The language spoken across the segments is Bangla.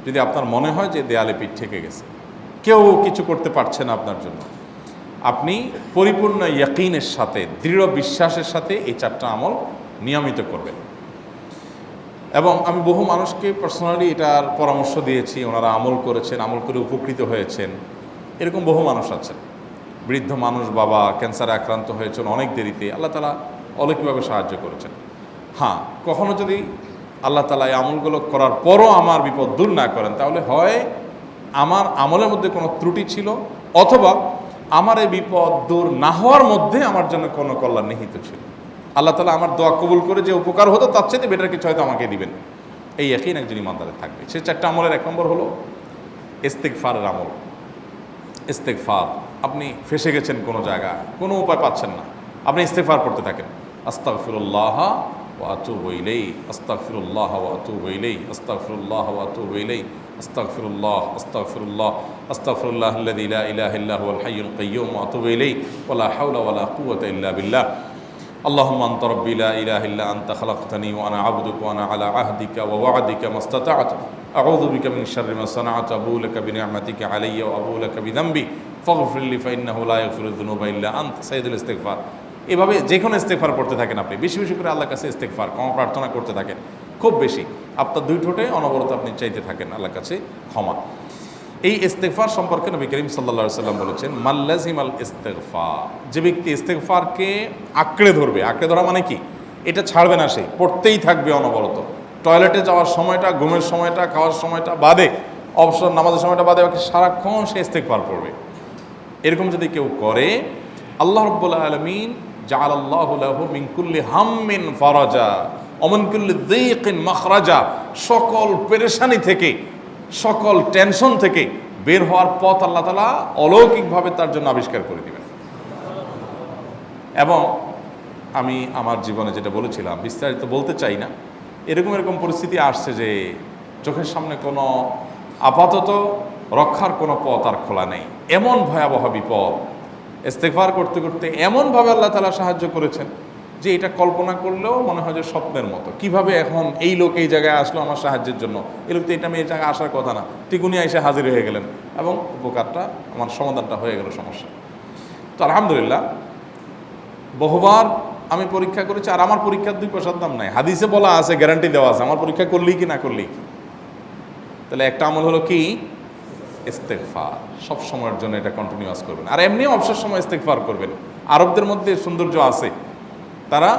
যদি আপনার মনে হয় যে দেয়ালে পিঠ ঠেকে গেছে, কেউ কিছু করতে পারছে না আপনার জন্য, আপনি পরিপূর্ণ ইয়াকিনের সাথে, দৃঢ় বিশ্বাসের সাথে এই 4টা আমল নিয়মিত করবেন। এবং আমি বহু মানুষকে পার্সোনালি এটার পরামর্শ দিয়েছি, ওনারা আমল করেছেন, আমল করে উপকৃত হয়েছেন। এরকম বহু মানুষ আছেন, বৃদ্ধ মানুষ, বাবা ক্যান্সারে আক্রান্ত হয়েছেন অনেক দেরিতে, আল্লাহ তাআলা অলৌকিকভাবে সাহায্য করেছেন। হ্যাঁ, কখনো যদি আল্লাহ তাআলা এই আমলগুলো করার পরও আমার বিপদ দূর না করেন, তাহলে হয় আমার আমলের মধ্যে কোনো ত্রুটি ছিল, অথবা আমার এই বিপদ দূর না হওয়ার মধ্যে আমার জন্য কোনো কল্যাণ নিহিত ছিল। আল্লাহ তাআলা আমার দোয়া কবুল করে যে উপকার হতো তার চেয়ে বেটার কিছু হয়তো আমাকে দিবেন, এই ইয়াকিন একজন ইমানদারের থাকবে। সেই 4টা আমলের 1 নম্বর হলো ইস্তেগফারের আমল। ইস্তেগফার, আপনি ফেসে গেছেন কোনো জায়গায়, কোনো উপায় পাচ্ছেন না, আপনি ইস্তেগফার করতে থাকেন। আস্তাগফিরুল্লাহ ওয়া আতুবু ইলাইহি, আস্তাগফিরুল্লাহ ওয়া আতুবু ইলাইহি, আস্তাগফিরুল্লাহ ওয়া আতুবু ইলাইহি, আস্তাগফিরুল্লাহ, আস্তাগফিরুল্লাহ, আস্তাগফিরুল্লাহাল্লাযী লা ইলাহা ইল্লা হুয়াল হাইয়ুল কাইয়্যুম ওয়া আতুবু ইলাইহি ওয়া লা হাওলা ওয়া লা কুওয়াতা ইল্লা বিল্লাহ। আল্লাহুম্মা আনতা রাব্বি লা ইলাহা ইল্লা আনতা খালাকতানি ওয়া আনা আবদুকা ওয়া আনা আলা আহদিকা ওয়া ওয়া'দিকা মাস্তাতা'তু আউযু বিকা মিন শাররি মা সানা'তু আবুউ লাকা বিনি'মাতিকা আলাইয়া ওয়া আবুউ লাকা বিযামবি ফাগফির লি ফাইন্নাহু লা ইয়াগফিরুয যুনুবা ইল্লা আনতা। সাইয়্যিদুল ইস্তিগফার। এভাবে যে কোনো ইস্তেগফার করতে থাকেন, আপনি বেশি বেশি করে আল্লাহর কাছে ইস্তেগফার, ক্ষমা প্রার্থনা করতে থাকেন, খুব বেশি। আপনার 2 ঠোঁটে অনবরত আপনি চাইতে থাকেন আল্লাহর কাছে ক্ষমা। এই ইস্তেগফার সম্পর্কে নবী করিম সাল্লাল্লাহু আলাইহি ওয়াসাল্লাম বলেছেন, মাল্লাজিমাল ইস্তেগফার, যে ব্যক্তি ইস্তেগফারকে আঁকড়ে ধরবে, আঁকড়ে ধরা মানে কি, এটা ছাড়বে না, সে পড়তেই থাকবে অনবরত। টয়লেটে যাওয়ার সময়টা, ঘুমের সময়টা, খাওয়ার সময়টা বাদে, অবসর নামাজের সময়টা বাদে, বাকি সারাক্ষণ সে ইস্তেগফার পড়বে। এরকম যদি কেউ করে, আল্লাহ রাব্বুল আলামিন জাআলাল্লাহু লাহু মিন কুল্লি হাম্মিন ফারাজা ওয়া মিন কুল্লি যায়কিন মাখরাজা, সকল পেরেশানি থেকে, সকল টেনশন থেকে বের হওয়ার পথ আল্লাহ তাআলা অলৌকিকভাবে তার জন্য আবিষ্কার করে দিবেন। এবং আমি আমার জীবনে যেটা বলেছিলাম, বিস্তারিত বলতে চাই না, এরকম পরিস্থিতি আসছে যে চোখের সামনে কোনো আপাতত রক্ষার কোনো পথ আর খোলা নেই, এমন ভয়াবহ বিপদ। ইস্তেগফার করতে করতে এমনভাবে আল্লাহ তাআলা সাহায্য করেছেন যে এটা কল্পনা করলেও মনে হয় যে স্বপ্নের মতো। কিভাবে এখন এই লোক এই জায়গায় আসলো আমার সাহায্যের জন্য, এই লোক তো এটা আমি এই জায়গায় আসার কথা না, টিকুনি এসে হাজির হয়ে গেলেন এবং উপকারটা, আমার সমাধানটা হয়ে গেল সমস্যা। তো আলহামদুলিল্লাহ, বহুবার আমি পরীক্ষা করেছি, আর আমার পরীক্ষার 2 পয়সার দাম নাই। হাদিসে বলা আছে, গ্যারান্টি দেওয়া আছে, আমার পরীক্ষা করলেই কি না করলেই। তাহলে একটা আমল হলো কি, ইস্তেগফার। সব সময়ের জন্য এটা কন্টিনিউয়াস করবেন, আর এমনিও অবসর সময় ইস্তেগফার করবেন। আরবদের মধ্যে সৌন্দর্য আছে, তারা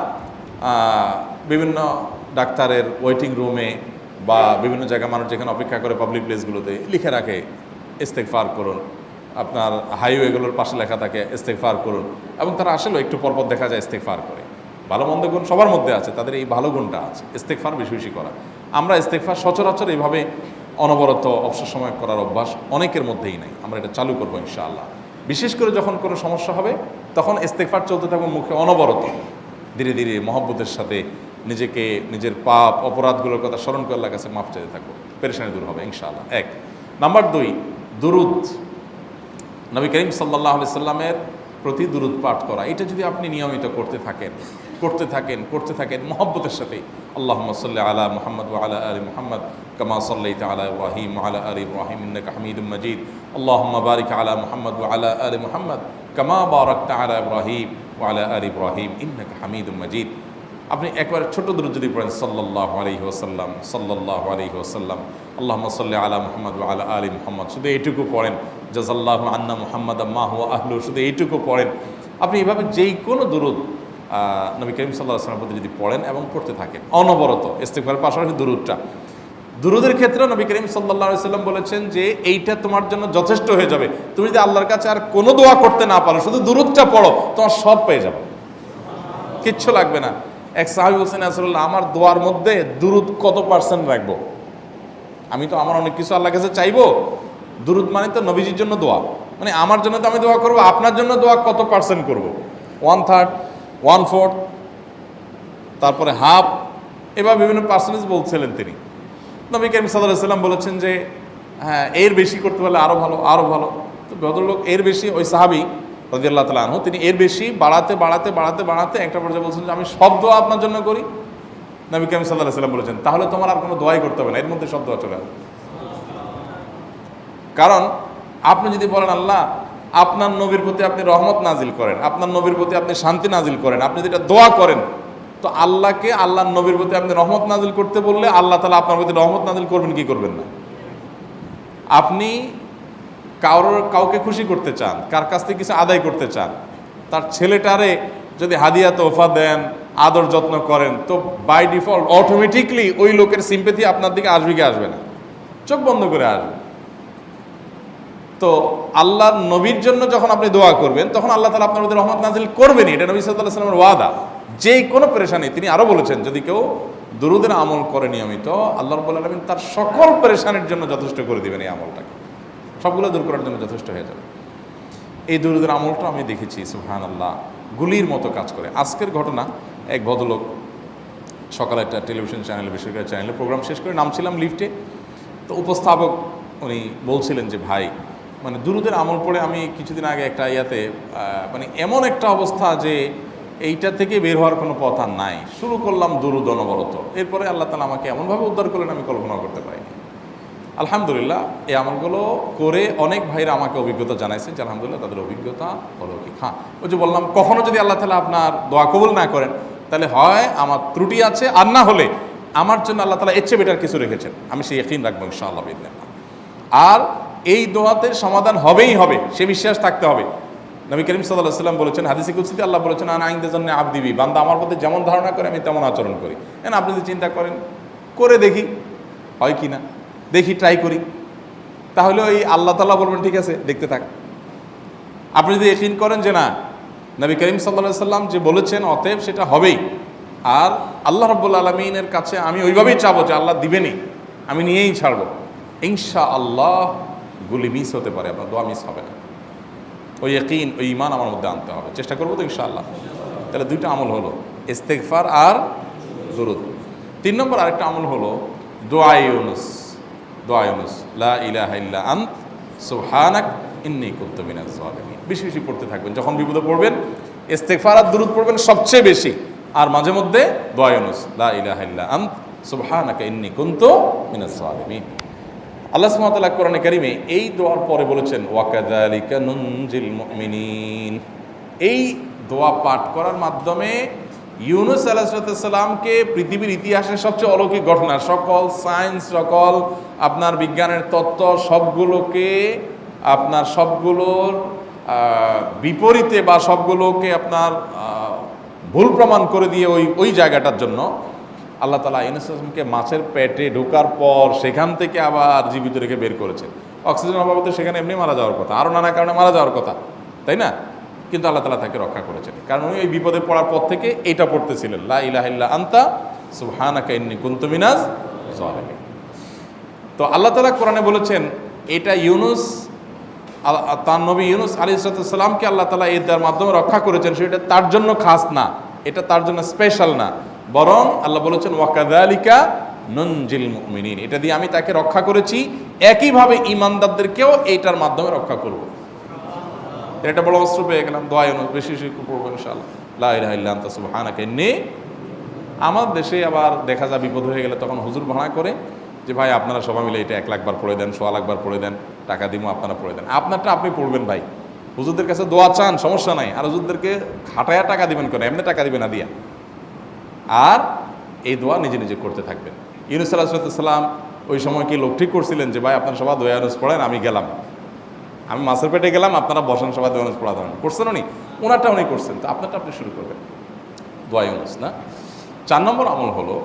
বিভিন্ন ডাক্তারের ওয়েটিং রুমে বা বিভিন্ন জায়গায় মানুষ যেখানে অপেক্ষা করে পাবলিক প্লেসগুলোতে লিখে রাখে ইস্তেগফার করুন, আপনার হাইওয়েগুলোর পাশে লেখা থাকে ইস্তেগফার করুন, এবং তারা আসলেও একটু পরপর দেখা যায় ইস্তেগফার করে। ভালো মন্দ গুণ সবার মধ্যে আছে, তাদের এই ভালো গুণটা আছে, ইস্তেগফার বেশি বেশি করা। আমরা ইস্তেগফার সচরাচর এইভাবে অনবরত অবসর সময় করার অভ্যাস অনেকের মধ্যেই নাই। আমরা এটা চালু করবো ইনশাআল্লাহ। বিশেষ করে যখন কোনো সমস্যা হবে তখন ইস্তেগফার চলতে থাকবে মুখে অনবরত, ধীরে ধীরে মহব্বতের সাথে নিজেকে, নিজের পাপ অপরাধগুলোর কথা স্মরণ করে আল্লাহর কাছে মাফ চাইতে থাকবো, পেরেশানি দূর হবে ইনশাআল্লাহ। 1 নাম্বার 2, দুরুদ। নবী করিম সাল্লাল্লাহু আলাইহি সাল্লামের প্রতি দুরুদ পাঠ করা, এটা যদি আপনি নিয়মিত করতে থাকেন মহব্বতের সাথে, আল্লাহুম্মা সাল্লি আলা মুহাম্মদ ওয়া আলা আলি মুহাম্মদ কামা সাল্লাইতা আলা ইব্রাহিম ওয়া আলা আলি ইব্রাহিম ইন্নাকা হামিদুম মাজিদ, আল্লাহুম্মা বারিক আলা মুহাম্মদ ওয়া আলা আলি মুহাম্মদ কামা বারাকতা আলা ইব্রাহিম ওয়া আলা আলি ইব্রাহিম ইন্নাকা হামিদুম মাজিদ। আপনি একবার ছোট দুরূদ যদি পড়েন, সাল্লাল্লাহু আলাইহি ওয়াসাল্লাম, সাল্লাল্লাহু আলাইহি ওয়াসাল্লাম, আল্লাহুম্মা সাল্লি আলা মুহাম্মদ ওয়া আলা আলি মুহাম্মদ, শুধু এইটুকু পড়েন। জাযাল্লাহু আন্না মুহাম্মাদাম মা হুয়া আহলু, শুধু এইটুকু পড়েন। আপনি এভাবে যেই কোনো দুরূদ নবী করিম সাল্লাল্লাহু আলাইহি ওয়াসাল্লামের প্রতি যদি পড়েন এবং পড়তে থাকেন অনবরত, ইস্তেগফারের পাশাপাশি দুরূদের ক্ষেত্রে নবী করিম সাল্লাল্লাহু আলাইহি ওয়াসাল্লাম বলেছেন যে এইটা তোমার জন্য যথেষ্ট হয়ে যাবে। তুমি যদি আল্লাহর কাছে আর কোনো দোয়া করতে না পারো, শুধু দুরূদটা পড়ো, তোমার সব পেয়ে যাবে, কিচ্ছু লাগবে না। এক সাহাবী বলছেন, রাসূলুল্লাহ, আমার দোয়ার মধ্যে দুরূদ কত পার্সেন্ট রাখবো? আমি তো আমার অনেক কিছু আল্লাহর কাছে চাইবো, দুরূদ মানে তো নবীজির জন্য দোয়া, মানে আমার জন্য তো আমি দোয়া করবো, আপনার জন্য দোয়া কত পার্সেন্ট করবো? 1/3, 1/4, তারপরে হাফ, এবার বিভিন্ন পার্সেন্টেজ বলছিলেন তিনি। নবী করিম সাল্লাল্লাহু আলাইহি ওয়াসাল্লাম বলেছেন যে হ্যাঁ, এর বেশি করতে পারলে আরও ভালো, আরও ভালো। তো ভদ্রলোক এর বেশি, ওই সাহাবী রাদিয়াল্লাহু তাআলা আনহু, তিনি এর বেশি বাড়াতে একটা পর্যায়ে বলছেন যে আমি সব দোয়া আপনার জন্য করি। নবী করিম সাল্লাল্লাহু আলাইহি ওয়াসাল্লাম বলেছেন, তাহলে তোমার আর কোনো দোয়াই করতে হবে না, এর মধ্যে সব দোয়া চলে আসবে। কারণ আপনি যদি বলেন আল্লাহ আপনার নবীর প্রতি আপনি রহমত নাজিল করেন, আপনার নবীর প্রতি আপনি শান্তি নাজিল করেন, আপনি যেটা দোয়া করেন, তো আল্লাহকে আল্লাহর নবীর প্রতি আপনি রহমত নাজিল করতে বললে আল্লাহ তাআলা আপনার প্রতি রহমত নাজিল করবেন কি করবেন না? আপনি কাউকে খুশি করতে চান, কার কাছ থেকে কিছু আদায় করতে চান, তার ছেলেটারে যদি হাদিয়া তোহফা দেন, আদর যত্ন করেন, তো বাই ডিফল্ট অটোমেটিকলি ওই লোকের সিম্পেথি আপনার দিকে আসবে কি আসবে না? চোখ বন্ধ করে আসবে। তো আল্লাহর নবীর জন্য যখন আপনি দোয়া করবেন তখন আল্লাহ তাআলা আপনার প্রতি রহমত নাজিল করবেনই, এটা নবী সাল্লাল্লাহু আলাইহি ওয়াসাল্লামের ওয়াদা। যেই কোনো পেরেশানি, তিনি আরো বলেছেন যদি কেউ দুরূদের আমল করে নিয়মিত, আল্লাহ রাব্বুল আলামিন তার সকল পেরেশানির জন্য যথেষ্ট করে দিবেন। এই আমলটাকে সবগুলো দূর করার জন্য যথেষ্ট হয়ে যাবে। এই দুরূদের আমলটা আমি দেখেছি সুবহানাল্লাহ গুলির মতো কাজ করে। আজকের ঘটনা, এক ভদ্রলোক সকালে একটা টেলিভিশন চ্যানেলে, বেসরকারি চ্যানেলে প্রোগ্রাম শেষ করে নামছিলাম লিফটে, তো উপস্থাপক উনি বলছিলেন যে ভাই মানে দুরূদের আমল পড়ে আমি কিছুদিন আগে একটা ইয়াতে মানে এমন একটা অবস্থা যে এইটা থেকে বের হওয়ার কোনো পথ আর নাই, শুরু করলাম দুরূদ অনবরত, এরপরে আল্লাহ তাআলা আমাকে এমনভাবে উদ্ধার করলেন আমি কল্পনা করতে পারিনি। আলহামদুলিল্লাহ এই আমলগুলো করে অনেক ভাইরা আমাকে অভিজ্ঞতা জানাইছে যে আলহামদুলিল্লাহ তাদের অভিজ্ঞতা অলৌকিক। হ্যাঁ, ওই যে বললাম কখনো যদি আল্লাহ তাআলা আপনার দোয়া কবুল না করেন তাহলে হয় আমার ত্রুটি আছে, আর না হলে আমার জন্য আল্লাহ তাআলা এর চেয়ে বেটার কিছু রেখেছেন, আমি সেই ইয়াকিন রাখবো ইনশাআল্লাহ বিইذنিল্লাহ। আর এই দোয়াতে সমাধান হবেই হবে, সে বিশ্বাস থাকতে হবে। নবী করিম সাল্লাল্লাহু আলাইহি ওয়াসাল্লাম বলেছেন, হাদিসে কুদসিতে আল্লাহ বলেছেন আনা ইনদাযান্নি আবদি বি, বান্দা আমার প্রতি যেমন ধারণা করে আমি তেমন আচরণ করি। আপনি যদি চিন্তা করেন করে দেখি হয় কি না, দেখি ট্রাই করি, তাহলে ওই আল্লাহ তাআলা বলবেন ঠিক আছে দেখতে থাক। আপনি যদি ইয়াকিন করেন যে না নবী করিম সাল্লাল্লাহু আলাইহি ওয়াসাল্লাম যে বলেছেন অতএব সেটা হবেই, আর আল্লাহ রাব্বুল আলামিনের কাছে আমি ওইভাবেই চাবো যে আল্লাহ দিবেনই, আমি নিয়েই ছাড়বো, ইনশাআল্লাহ গুলি মিস হতে পারে, আপনার দোয়া মিস হবে না। ওই ইয়াকিন, ওই ঈমান আমার মধ্যে আনতে হবে, চেষ্টা করবো তো ইনশাআল্লাহ। তাহলে দুইটা আমল হলো, ইস্তেগফার আর দুরূদ। 3 নম্বর আরেকটা আমল হলো দোয়া ইউনুস। দোয়া ইউনুস, লা ইলাহা ইল্লা আনত সুবহানাক ইন্নী কুনতু মিনাজ জালিমিন। বেশি বেশি পড়তে থাকবেন, যখন বিপদে পড়বেন ইস্তেগফার আর দুরূদ পড়বেন সবচেয়ে বেশি, আর মাঝে মধ্যে দোয়া ইউনুস, লা ইলাহা ইল্লা আনত সুবহানাকা ইন্নী কুনতু মিনাজ জালিমিন। আল্লাহ সুবহানাহু ওয়া তাআলা কোরআনে কারিমে এই দোয়ার পরে বলেছেন ওয়াকাযালিকা নুনজিল মুমিনিন। এই দোয়া পাঠ করার মাধ্যমে ইউনুস আলাইহিস সালামকে পৃথিবীর ইতিহাসের সবচেয়ে অলৌকিক ঘটনা, সকল সায়েন্স, সকল আপনার বিজ্ঞানের তত্ত্ব সবগুলোকে আপনার সবগুলোর বিপরীতে বা সবগুলোকে আপনার ভুল প্রমাণ করে দিয়ে ওই জায়গাটার জন্য আল্লাহ তাআলা ইউনুস আলাইহিসকে মাছের পেটে ঢোকার পর সেখান থেকে আবার জীবিত রেখে বের করেছেন। অক্সিজেন অভাবে তো সেখানে এমনি মারা যাওয়ার কথা, আরও নানা কারণে মারা যাওয়ার কথা, তাই না? কিন্তু আল্লাহ তাআলা তাকে রক্ষা করেছেন, কারণ উনি ওই বিপদে পড়ার পর থেকে এইটা পড়তেছিলেন, লা ইলাহা ইল্লা আনতা সুবহানাকা ইন্নী কুনতু মিনাজ জালিমিন। তো আল্লাহ তাআলা কোরআনে বলেছেন এটা ইউনুস, তার নবী ইউনুস আলাইহিস সালামকে আল্লাহ তাআলা এর মাধ্যমে রক্ষা করেছেন, সেটা তার জন্য খাস না, এটা তার জন্য স্পেশাল না, বরং আল্লাহ বলেছেন ওয়াকাযালিকা নুনজিল মুমিনিন, এটা দিয়ে আমি তাকে রক্ষা করেছি, একইভাবে ঈমানদারদেরকেও এইটার মাধ্যমে রক্ষা করব। এটা বড় অস্ত্র পেয়ে গেলাম। দোয়া ইউনুস বেশি বেশি পড়বো ইনশাআল্লাহ, লা ইলাহা ইল্লা আনতা সুবহানাকা ইন্নী। আমার দেশে আবার দেখা যায় বিপদ হয়ে গেলে তখন হুজুর ভাড়া করে যে ভাই আপনারা সবাই মিলে এটা 1 লাখ বার পড়ে দেন, 1.25 লাখ বার পড়ে দেন, টাকা দিব আপনারা পড়ে দেন। আপনারটা আপনি পড়বেন ভাই, হুজুরদের কাছে দোয়া চান সমস্যা নাই, আর হুজুরদেরকে খাটায়া টাকা দিবেন কেন, এমনি টাকা দিবেন না দিয়া। আর এই দোয়া নিজে নিজে করতে থাকবেন। ইউনুস আলাইহিস সালাম ওই সময় কি লোক ঠিক করছিলেন যে ভাই আপনারা সবাই দোয়া ইউনুস পড়েন, আমি গেলাম, আমি মাছের পেটে গেলাম, আপনারা বসেন সবাই দোয়া ইউনুস পড়া দেন, করছেন উনি? ওনারটা উনি করছেন, তো আপনারটা আপনি শুরু করবেন দোয়া ইউনুস না। 4 নম্বর আমল হলো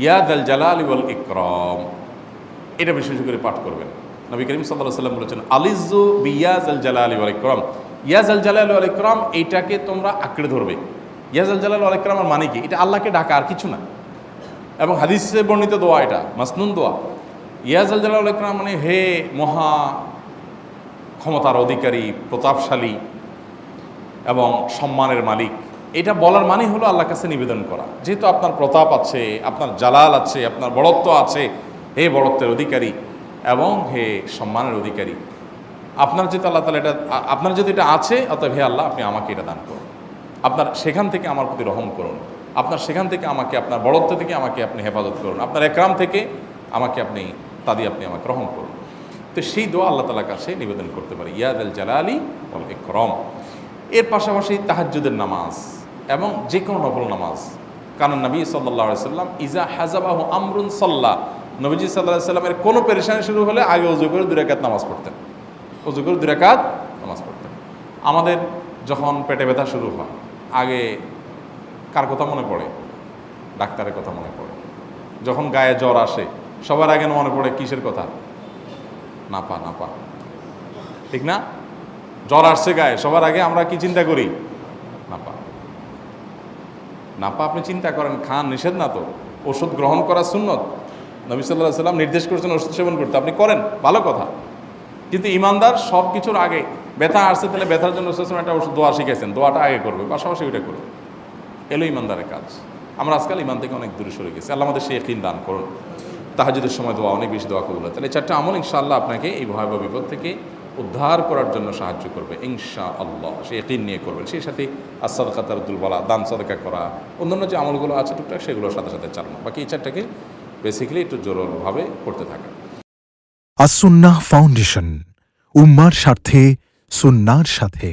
ইয়া যাল জালালি ওয়াল ইকরাম, এটা বিশেষ করে পাঠ করবেন। নবী করিম সাল্লাল্লাহু আলাইহি ওয়াসাল্লাম বলেছেন আলিযু বিয়া যাল জালালি ওয়াল ইকরাম, ইয়া যাল জালালি ওয়াল ইকরাম এইটাকে তোমরা আঁকড়ে ধরবে। ইয়া যাল জালালি ওয়াল ইকরামের মানে কি? এটা আল্লাহকে ডাকা, আর কিছু না, এবং হাদিসে বর্ণিত দোয়া, এটা মাসনুন দোয়া। ইয়া যাল জালালি ওয়াল ইকরাম মানে হে মহা ক্ষমতার অধিকারী, প্রতাপশালী এবং সম্মানের মালিক, এটা বলার মানে হলো আল্লাহর কাছে নিবেদন করা, যেহেতু আপনার প্রতাপ আছে, আপনার জালাল আছে, আপনার বড়ত্ব আছে, হে বড়ত্বের অধিকারী এবং হে সম্মানের অধিকারী, আপনার যেহেতু আল্লাহ তাআলা এটা, আপনার যদি এটা আছে, অতএব হে আল্লাহ আপনি আমাকে এটা দান করুন, আপনার সেখান থেকে আমার প্রতি রহম করুন, আপনার সেখান থেকে আমাকে, আপনার বড়ত্ব থেকে আমাকে আপনি হেফাজত করুন, আপনার একরাম থেকে আমাকে আপনি, তা দিয়ে আপনি আমাকে রহম করুন। তো সেই দোয়া আল্লাহ তাআলার কাছে নিবেদন করতে পারি, ইয়া যাল জালালি ওয়াল ইকরাম। এর পাশাপাশি তাহাজ্জুদের নামাজ এবং যে কোনো নফল নামাজ, কারণ নবী সাল্লাল্লাহু আলাইহি সাল্লাম ইজা হাজাবাহু আমরুন সাল্লা, নবীজি সাল্লাল্লাহু আলাইহি সাল্লামের কোনো পেরেশানি শুরু হলে আগে ওযু করে 2 রাকাত নামাজ পড়তেন, ওযু করে 2 রাকাত নামাজ পড়তেন। আমাদের যখন পেটে ব্যথা শুরু হয় আগে কার কথা মনে পড়ে? ডাক্তারের কথা মনে পড়ে। যখন গায়ে জ্বর আসে সবার আগে মনে পড়ে কিসের কথা? নাপা, নাপা, ঠিক না? জ্বর আসছে গায়ে, সবার আগে আমরা কি চিন্তা করি? নাপা। নাপা আপনি চিন্তা করেন, খান, নিষেধ না তো, ওষুধ গ্রহণ করা সুন্নত। নবী সাল্লাল্লাহু আলাইহি সাল্লাম নির্দেশ করেছেন ওষুধ সেবন করতে, আপনি করেন, ভালো কথা। কিন্তু ইমানদার সব কিছুর আগে ব্যথা আসছে, তাহলে ব্যথার জন্য একটা ওষুধ দোয়া শিখেছেন, দোয়াটা আগে করবে, পাশাপাশি ওইটা করবে। এলো ইমানদারের কাজ। আমরা আজকাল ইমান থেকে অনেক দূরে সরে গেছি। আল্লাহ আমাদের সেই ইয়াকিন দান করুন। তাহাজ্জুদের সময় দোয়া, অনেক বেশি দোয়া কবুল হয়। তাহলে 4টা আমল ইনশাআল্লাহ আপনাকে এই ভয়াবহ বিপদ থেকে উদ্ধার করার জন্য সাহায্য করবে ইনশাআল্লাহ। সেই ইয়াকিন নিয়ে করবেন। সেই সাথে as-সাদাকা তারদুল বালা, দান সাদাকা করা, অন্যান্য যে আমলগুলো আছে টুকটাক সেগুলোর সাথে সাথে চালানো। বাকি এই 4টাকে বেসিক্যালি একটু জোরভাবে করতে থাকা। আস-সুন্নাহ ফাউন্ডেশন, উম্মার স্বার্থে সুন্নাহর সাথে।